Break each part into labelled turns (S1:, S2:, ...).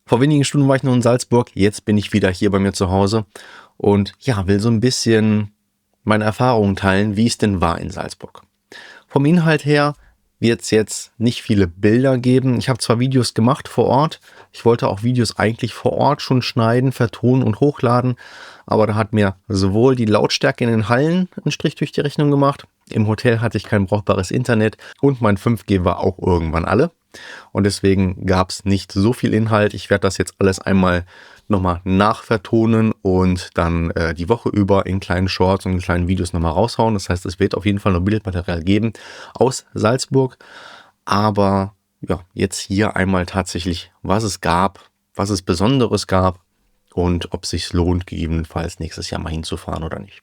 S1: Vor wenigen Stunden war ich noch in Salzburg, jetzt bin ich wieder hier bei mir zu Hause und ja, will so ein bisschen meine Erfahrungen teilen, wie es denn war in Salzburg. Vom Inhalt her wird es jetzt nicht viele Bilder geben. Ich habe zwar Videos gemacht vor Ort, ich wollte auch Videos eigentlich vor Ort schon schneiden, vertonen und hochladen, aber da hat mir sowohl die Lautstärke in den Hallen einen Strich durch die Rechnung gemacht, im Hotel hatte ich kein brauchbares Internet und mein 5G war auch irgendwann alle. Und deswegen gab es nicht so viel Inhalt. Ich werde das jetzt alles einmal nochmal nachvertonen und dann die Woche über in kleinen Shorts und in kleinen Videos nochmal raushauen. Das heißt, es wird auf jeden Fall noch Bildmaterial geben aus Salzburg. Aber ja, jetzt hier einmal tatsächlich, was es gab, was es Besonderes gab und ob es sich lohnt, gegebenenfalls nächstes Jahr mal hinzufahren oder nicht.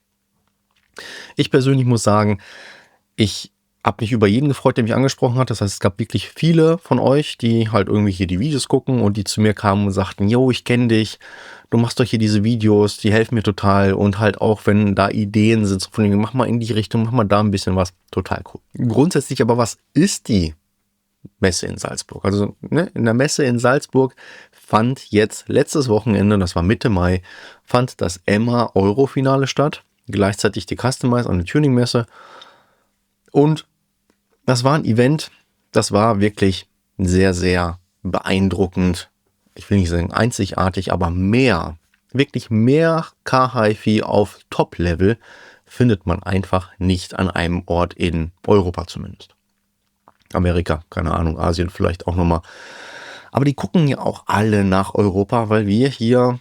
S1: Ich persönlich muss sagen, ich habe mich über jeden gefreut, der mich angesprochen hat. Das heißt, es gab wirklich viele von euch, die halt irgendwie hier die Videos gucken und die zu mir kamen und sagten, yo, ich kenne dich, du machst doch hier diese Videos, die helfen mir total. Und halt auch, wenn da Ideen sind, so von denen, mach mal in die Richtung, mach mal da ein bisschen was, total cool. Grundsätzlich aber, was ist die Messe in Salzburg? Also in der Messe in Salzburg fand jetzt letztes Wochenende, das war Mitte Mai, fand das EMMA Euro-Finale statt. Gleichzeitig die Customize und die Tuning-Messe. Und das war ein Event, das war wirklich sehr, sehr beeindruckend. Ich will nicht sagen einzigartig, aber wirklich mehr Car-Hi-Fi auf Top-Level findet man einfach nicht an einem Ort in Europa zumindest. Amerika, keine Ahnung, Asien vielleicht auch nochmal. Aber die gucken ja auch alle nach Europa, weil wir hier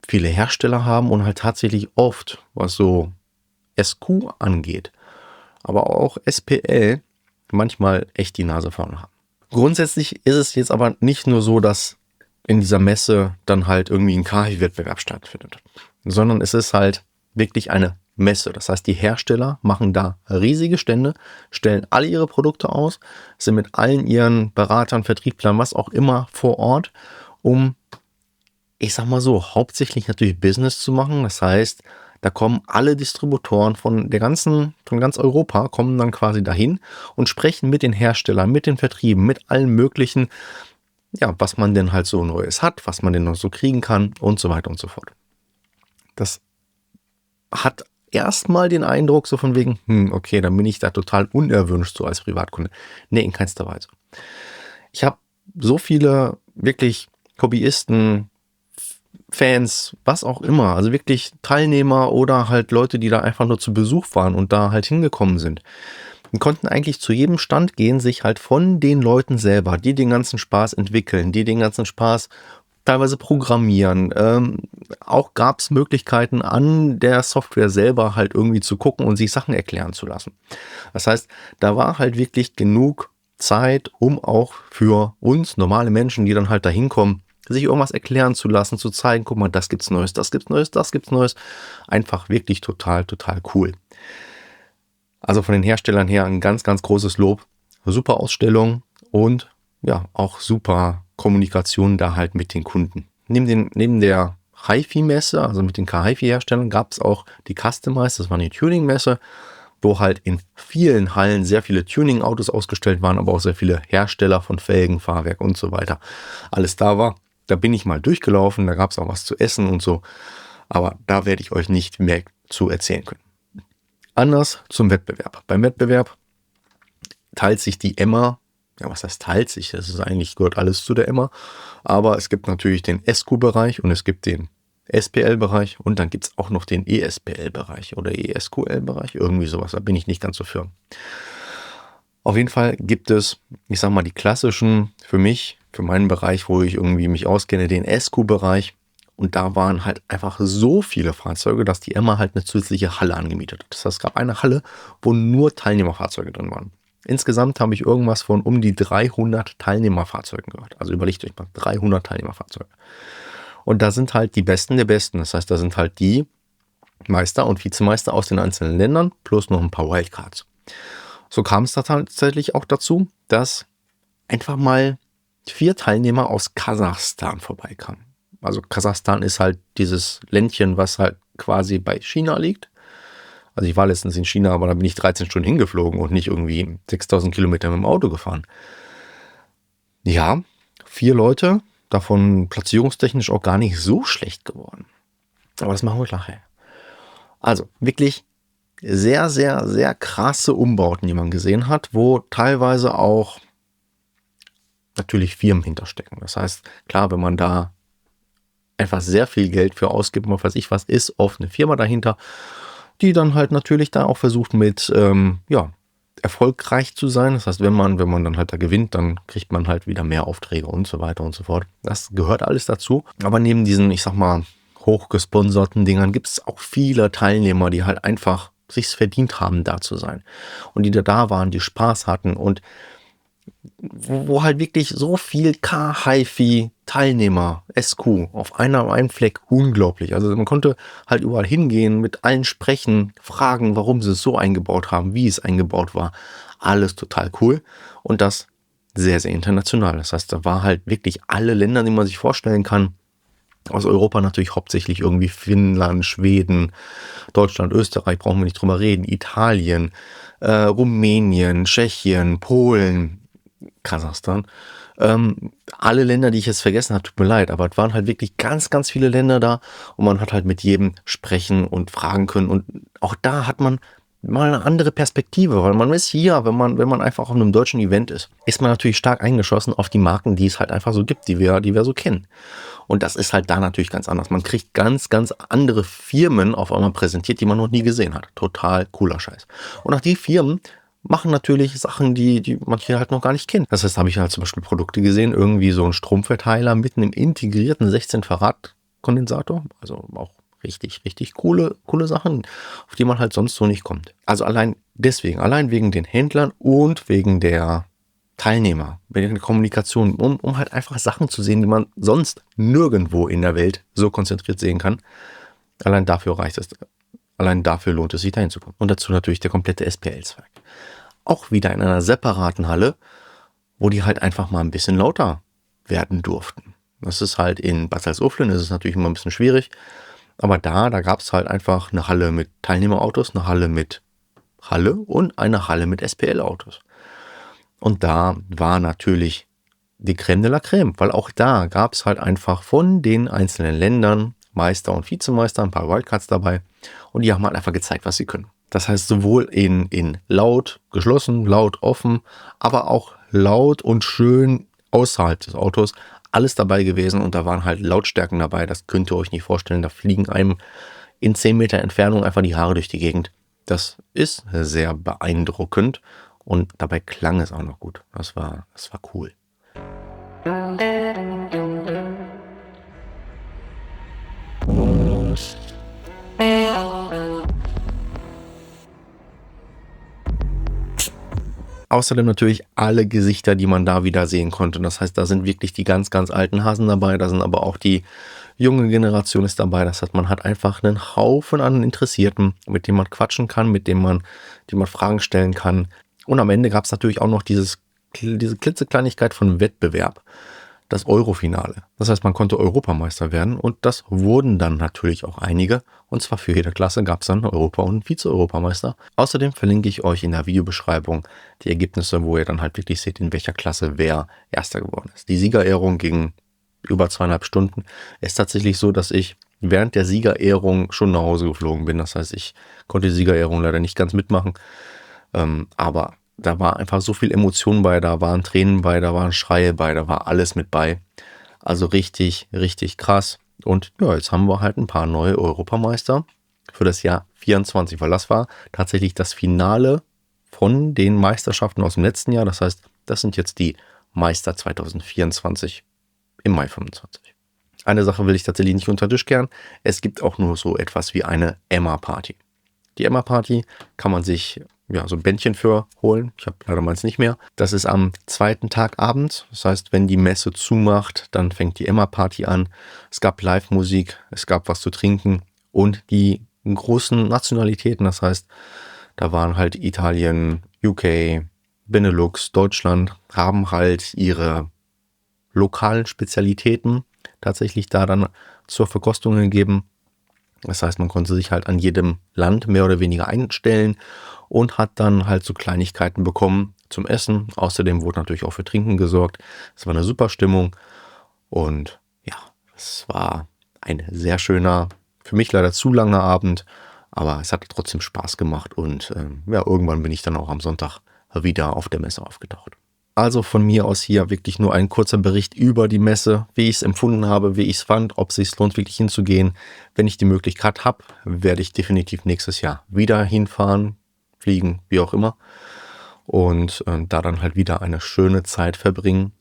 S1: viele Hersteller haben und halt tatsächlich oft, was so SQ angeht, aber auch SPL, manchmal echt die Nase vorne haben. Grundsätzlich ist es jetzt aber nicht nur so, dass in dieser Messe dann halt irgendwie ein Car-Hi-Wettbewerb stattfindet, sondern es ist halt wirklich eine Messe. Das heißt, die Hersteller machen da riesige Stände, stellen alle ihre Produkte aus, sind mit allen ihren Beratern, Vertrieblern, was auch immer vor Ort, um, ich sag mal so, hauptsächlich natürlich Business zu machen. Das heißt, da kommen alle Distributoren von ganz Europa, kommen dann quasi dahin und sprechen mit den Herstellern, mit den Vertrieben, mit allen möglichen, ja, was man denn halt so Neues hat, was man denn noch so kriegen kann und so weiter und so fort. Das hat erstmal den Eindruck so von wegen, okay, dann bin ich da total unerwünscht so als Privatkunde. Nee, in keinster Weise. Ich habe so viele wirklich Hobbyisten, Fans, was auch immer, also wirklich Teilnehmer oder halt Leute, die da einfach nur zu Besuch waren und da halt hingekommen sind. Und konnten eigentlich zu jedem Stand gehen, sich halt von den Leuten selber, die den ganzen Spaß entwickeln, die den ganzen Spaß teilweise programmieren. Auch gab es Möglichkeiten an der Software selber halt irgendwie zu gucken und sich Sachen erklären zu lassen. Das heißt, da war halt wirklich genug Zeit, um auch für uns normale Menschen, die dann halt da hinkommen, sich irgendwas erklären zu lassen, zu zeigen, guck mal, das gibt's Neues, das gibt's Neues, das gibt's Neues. Einfach wirklich total, total cool. Also von den Herstellern her ein ganz, ganz großes Lob. Super Ausstellung und ja, auch super Kommunikation da halt mit den Kunden. Neben der Hi-Fi-Messe, also mit den Car-Hi-Fi-Herstellern, gab es auch die Customize, das war eine Tuning-Messe, wo halt in vielen Hallen sehr viele Tuning-Autos ausgestellt waren, aber auch sehr viele Hersteller von Felgen, Fahrwerk und so weiter. Alles da war. Da bin ich mal durchgelaufen, da gab es auch was zu essen und so. Aber da werde ich euch nicht mehr zu erzählen können. Anders zum Wettbewerb. Beim Wettbewerb teilt sich die EMMA, ja, was heißt teilt sich? Das ist eigentlich, gehört alles zu der EMMA. Aber es gibt natürlich den SQ-Bereich und es gibt den SPL-Bereich und dann gibt es auch noch den ESPL-Bereich oder ESQL-Bereich, irgendwie sowas. Da bin ich nicht ganz so firm. Auf jeden Fall gibt es, ich sag mal, die klassischen, für meinen Bereich, wo ich irgendwie mich auskenne, den SQ-Bereich. Und da waren halt einfach so viele Fahrzeuge, dass die EMMA halt eine zusätzliche Halle angemietet hat. Das heißt, es gab eine Halle, wo nur Teilnehmerfahrzeuge drin waren. Insgesamt habe ich irgendwas von um die 300 Teilnehmerfahrzeugen gehört. Also überlegt euch mal, 300 Teilnehmerfahrzeuge. Und da sind halt die Besten der Besten. Das heißt, da sind halt die Meister und Vizemeister aus den einzelnen Ländern plus noch ein paar Wildcards. So kam es da tatsächlich auch dazu, dass einfach mal 4 Teilnehmer aus Kasachstan vorbeikamen. Also Kasachstan ist halt dieses Ländchen, was halt quasi bei China liegt. Also ich war letztens in China, aber da bin ich 13 Stunden hingeflogen und nicht irgendwie 6000 Kilometer mit dem Auto gefahren. Ja, 4 Leute davon platzierungstechnisch auch gar nicht so schlecht geworden. Aber das machen wir nachher. Also wirklich sehr, sehr, sehr krasse Umbauten, die man gesehen hat, wo teilweise auch natürlich Firmen hinterstecken. Das heißt, klar, wenn man da einfach sehr viel Geld für ausgibt, was weiß ich was, ist oft eine Firma dahinter, die dann halt natürlich da auch versucht mit, erfolgreich zu sein. Das heißt, wenn man dann halt da gewinnt, dann kriegt man halt wieder mehr Aufträge und so weiter und so fort. Das gehört alles dazu. Aber neben diesen, ich sag mal, hochgesponserten Dingern gibt es auch viele Teilnehmer, die halt einfach sich's verdient haben, da zu sein. Und die da waren, die Spaß hatten und wo halt wirklich so viel K-HiFi Teilnehmer, SQ, auf einem Fleck, unglaublich. Also man konnte halt überall hingehen, mit allen sprechen, fragen, warum sie es so eingebaut haben, wie es eingebaut war. Alles total cool und das sehr, sehr international. Das heißt, da war halt wirklich alle Länder, die man sich vorstellen kann. Aus Europa natürlich hauptsächlich irgendwie Finnland, Schweden, Deutschland, Österreich, brauchen wir nicht drüber reden, Italien, Rumänien, Tschechien, Polen, Kasachstan. Alle Länder, die ich jetzt vergessen habe, tut mir leid, aber es waren halt wirklich ganz, ganz viele Länder da und man hat halt mit jedem sprechen und fragen können und auch da hat man mal eine andere Perspektive, weil man ist hier, wenn man einfach auf einem deutschen Event ist man natürlich stark eingeschossen auf die Marken, die es halt einfach so gibt, die wir so kennen. Und das ist halt da natürlich ganz anders. Man kriegt ganz, ganz andere Firmen auf einmal präsentiert, die man noch nie gesehen hat. Total cooler Scheiß. Und auch die Firmen machen natürlich Sachen, die man hier halt noch gar nicht kennt. Das heißt, da habe ich halt zum Beispiel Produkte gesehen, irgendwie so ein Stromverteiler mit einem integrierten 16 Farad Kondensator. Also auch richtig, richtig coole Sachen, auf die man halt sonst so nicht kommt. Also allein wegen den Händlern und wegen der Teilnehmer, wegen der Kommunikation, um halt einfach Sachen zu sehen, die man sonst nirgendwo in der Welt so konzentriert sehen kann. Allein dafür reicht es. Allein dafür lohnt es sich, dahin zu kommen. Und dazu natürlich der komplette SPL-Zweig. Auch wieder in einer separaten Halle, wo die halt einfach mal ein bisschen lauter werden durften. Das ist halt in Bad Salzuflen, das ist natürlich immer ein bisschen schwierig. Aber da gab es halt einfach eine Halle mit Teilnehmerautos, eine Halle mit Halle und eine Halle mit SPL-Autos. Und da war natürlich die Crème de la Crème, weil auch da gab es halt einfach von den einzelnen Ländern Meister und Vizemeister, ein paar Wildcards dabei und die haben halt einfach gezeigt, was sie können. Das heißt sowohl in laut, geschlossen, laut, offen, aber auch laut und schön außerhalb des Autos, alles dabei gewesen und da waren halt Lautstärken dabei, das könnt ihr euch nicht vorstellen, da fliegen einem in 10 Meter Entfernung einfach die Haare durch die Gegend. Das ist sehr beeindruckend und dabei klang es auch noch gut. Das war cool. Außerdem natürlich alle Gesichter, die man da wieder sehen konnte. Das heißt, da sind wirklich die ganz, ganz alten Hasen dabei. Da sind aber auch die junge Generation ist dabei. Das heißt, man hat einfach einen Haufen an Interessierten, mit denen man quatschen kann, die man Fragen stellen kann. Und am Ende gab es natürlich auch noch diese klitzekleinigkeit von Wettbewerb. Das Eurofinale. Das heißt, man konnte Europameister werden und das wurden dann natürlich auch einige. Und zwar für jede Klasse gab es dann Europa- und Vize-Europameister. Außerdem verlinke ich euch in der Videobeschreibung die Ergebnisse, wo ihr dann halt wirklich seht, in welcher Klasse wer Erster geworden ist. Die Siegerehrung ging über 2,5 Stunden. Es ist tatsächlich so, dass ich während der Siegerehrung schon nach Hause geflogen bin. Das heißt, ich konnte die Siegerehrung leider nicht ganz mitmachen. Aber da war einfach so viel Emotion bei, da waren Tränen bei, da waren Schreie bei, da war alles mit bei. Also richtig, richtig krass. Und ja, jetzt haben wir halt ein paar neue Europameister für das Jahr 24, weil das war tatsächlich das Finale von den Meisterschaften aus dem letzten Jahr. Das heißt, das sind jetzt die Meister 2024 im Mai 25. Eine Sache will ich tatsächlich nicht unter den Tisch kehren. Es gibt auch nur so etwas wie eine Emma-Party. Die Emma-Party kann man sich so ein Bändchen für holen. Ich habe leider meins nicht mehr. Das ist am zweiten Tag abends. Das heißt, wenn die Messe zumacht, dann fängt die Emma-Party an. Es gab Live-Musik, es gab was zu trinken und die großen Nationalitäten. Das heißt, da waren halt Italien, UK, Benelux, Deutschland, haben halt ihre lokalen Spezialitäten tatsächlich da dann zur Verkostung gegeben. Das heißt, man konnte sich halt an jedem Land mehr oder weniger einstellen und hat dann halt so Kleinigkeiten bekommen zum Essen. Außerdem wurde natürlich auch für Trinken gesorgt. Es war eine super Stimmung Und ja, es war ein sehr schöner, für mich leider zu langer Abend, aber es hat trotzdem Spaß gemacht und ja, irgendwann bin ich dann auch am Sonntag wieder auf der Messe aufgetaucht. Also von mir aus hier wirklich nur ein kurzer Bericht über die Messe, wie ich es empfunden habe, wie ich es fand, ob es sich lohnt, wirklich hinzugehen. Wenn ich die Möglichkeit habe, werde ich definitiv nächstes Jahr wieder hinfahren, fliegen, wie auch immer. Und da dann halt wieder eine schöne Zeit verbringen.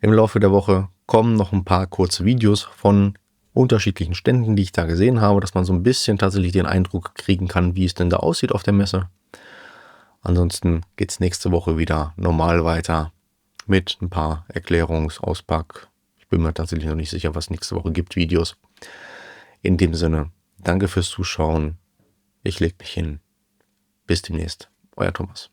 S1: Im Laufe der Woche kommen noch ein paar kurze Videos von unterschiedlichen Ständen, die ich da gesehen habe, dass man so ein bisschen tatsächlich den Eindruck kriegen kann, wie es denn da aussieht auf der Messe. Ansonsten geht es nächste Woche wieder normal weiter mit ein paar Auspack. Ich bin mir tatsächlich noch nicht sicher, was nächste Woche gibt, Videos. In dem Sinne, danke fürs Zuschauen. Ich leg mich hin. Bis demnächst. Euer Thomas.